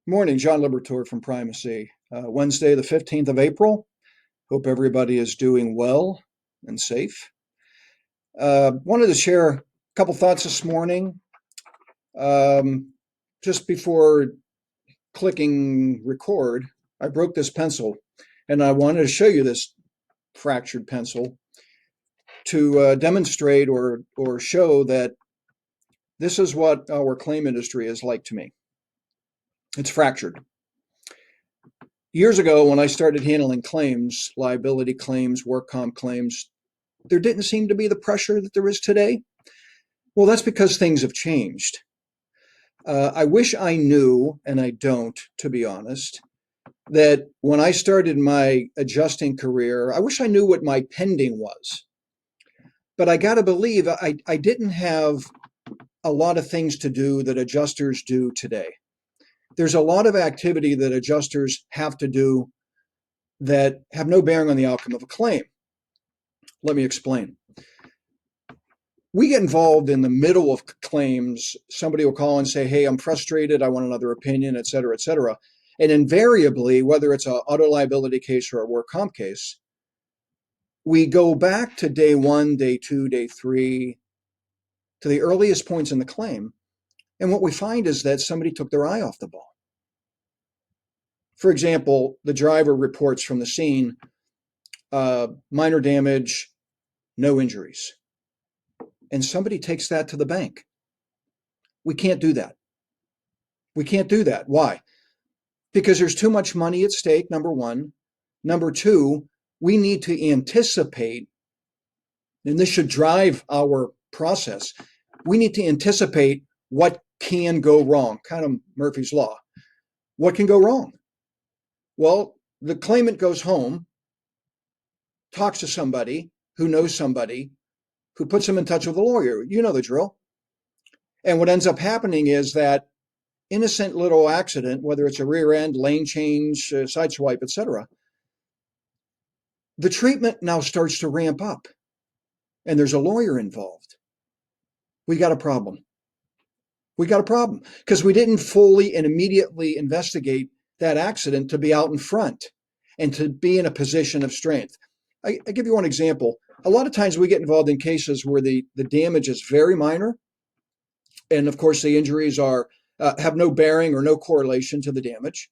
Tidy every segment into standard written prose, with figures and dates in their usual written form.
Morning, John Liberatore from Primacy. Wednesday, the 15th of April. Hope everybody is doing well and safe. Wanted to share a couple thoughts this morning. Um, just before clicking record, I broke this pencil, and I wanted to show you this fractured pencil to demonstrate or show that this is what our claim industry is like to me. It's fractured. Years ago, when I started handling claims, liability claims, work comp claims, there didn't seem to be the pressure that there is today. Well, that's because things have changed. I wish I knew, and I don't, to be honest, that when I started my adjusting career, I wish I knew what my pending was. But I got to believe I didn't have a lot of things to do that adjusters do today. There's a lot of activity that adjusters have to do that have no bearing on the outcome of a claim. Let me explain. We get involved in the middle of claims. Somebody will call and say, hey, I'm frustrated. I want another opinion, et cetera, et cetera. And invariably, whether it's an auto liability case or a work comp case, we go back to day one, day two, day three, to the earliest points in the claim. And what we find is that somebody took their eye off the ball. For example, the driver reports from the scene, minor damage, no injuries. And somebody takes that to the bank. We can't do that. We can't do that. Why? Because there's too much money at stake, number one. Number two, we need to anticipate, and this should drive our process, we need to anticipate what can go wrong, kind of Murphy's Law. What can go wrong? Well, the claimant goes home, talks to somebody who knows somebody, who puts them in touch with a lawyer. You know the drill. And what ends up happening is that innocent little accident, whether it's a rear end, lane change, side swipe, etc., the treatment now starts to ramp up and there's a lawyer involved. We got a problem. We got a problem because we didn't fully and immediately investigate that accident to be out in front and to be in a position of strength. I give you one example. A lot of times we get involved in cases where the damage is very minor. And of course, the injuries are have no bearing or no correlation to the damage.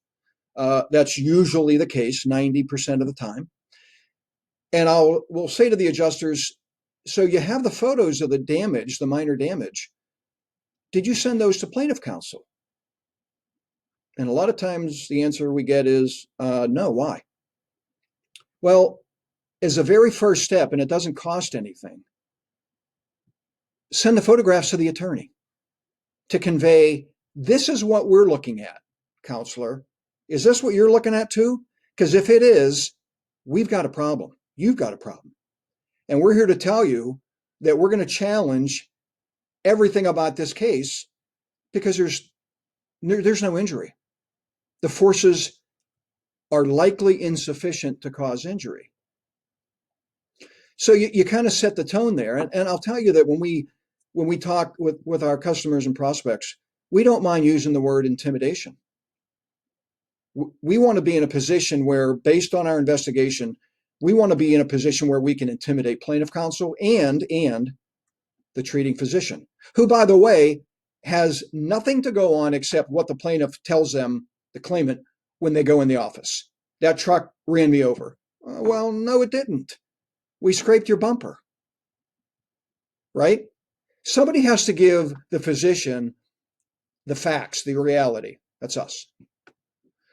That's usually the case 90% of the time. And we'll say to the adjusters, so you have the photos of the damage, the minor damage. Did you send those to plaintiff counsel? And a lot of times the answer we get is no. Why? Well, as a very first step, and it doesn't cost anything, send the photographs to the attorney to convey, this is what we're looking at, counselor. Is this what you're looking at too? Because if it is, we've got a problem. You've got a problem. And we're here to tell you that we're going to challenge everything about this case because there's no injury. The forces are likely insufficient to cause injury. So you kind of set the tone there. And I'll tell you that when we talk with our customers and prospects, we don't mind using the word intimidation. We want to be in a position where, based on our investigation, we want to be in a position where we can intimidate plaintiff counsel and the treating physician, who, by the way, has nothing to go on except what the plaintiff tells them, the claimant, when they go in the office. That truck ran me over. Well, no, it didn't. We scraped your bumper, right? Somebody has to give the physician the facts, the reality. That's us.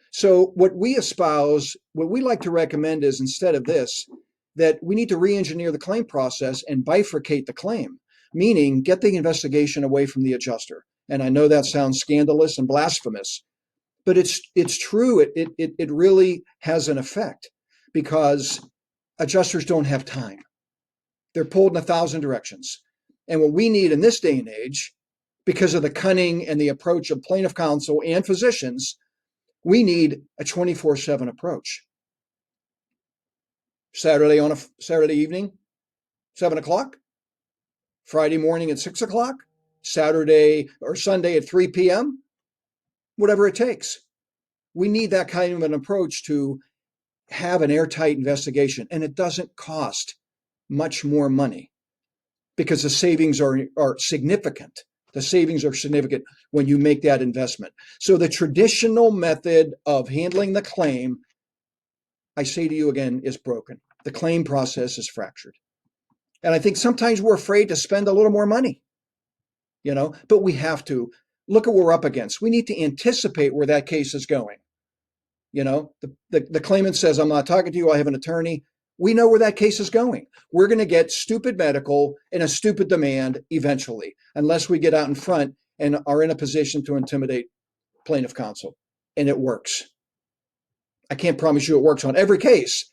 So what we espouse, what we like to recommend is, instead of this, that we need to re-engineer the claim process and bifurcate the claim, meaning get the investigation away from the adjuster. And I know that sounds scandalous and blasphemous, but it's true. It really has an effect because adjusters don't have time. They're pulled in 1,000 directions. And what we need in this day and age, because of the cunning and the approach of plaintiff counsel and physicians, we need a 24/7 approach. Saturday evening, 7 o'clock, Friday morning at 6 o'clock, Saturday or Sunday at 3 p.m., whatever it takes. We need that kind of an approach to have an airtight investigation, and it doesn't cost much more money because the savings are significant. The savings are significant when you make that investment. So the traditional method of handling the claim, I say to you again, is broken. The claim process is fractured. And I think sometimes we're afraid to spend a little more money, but we have to look at what we're up against. We need to anticipate where that case is going. The claimant says, I'm not talking to you, I have an attorney. We know where that case is going. We're going to get stupid medical and a stupid demand eventually, unless we get out in front and are in a position to intimidate plaintiff counsel. And it works. I can't promise you it works on every case,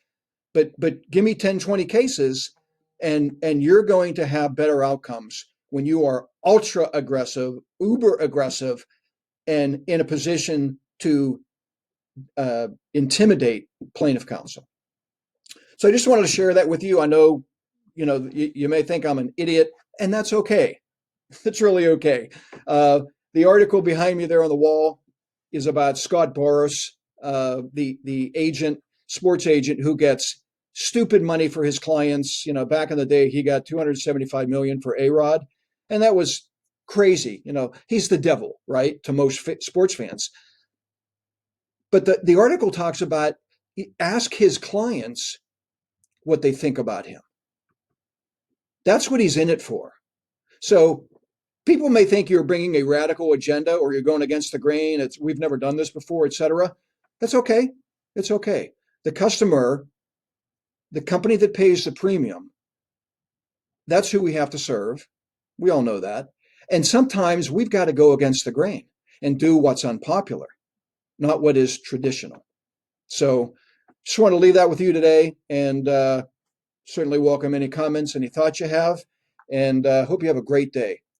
but give me 10, 20 cases and you're going to have better outcomes when you are ultra aggressive, uber aggressive, and in a position to intimidate plaintiff counsel. So I just wanted to share that with you. I know, you may think I'm an idiot, and that's okay. It's really okay. The article behind me there on the wall is about Scott Boras, the agent, sports agent who gets stupid money for his clients. Back in the day, he got $275 million for A-Rod, and that was crazy. He's the devil, right, to most sports fans. But the article talks about, ask his clients what they think about him. That's what he's in it for. So people may think you're bringing a radical agenda or you're going against the grain. We've never done this before, etc. That's okay. It's okay. The customer, the company that pays the premium, that's who we have to serve. We all know that. And sometimes we've got to go against the grain and do what's unpopular, not what is traditional. So just want to leave that with you today, and certainly welcome any comments, any thoughts you have, and hope you have a great day.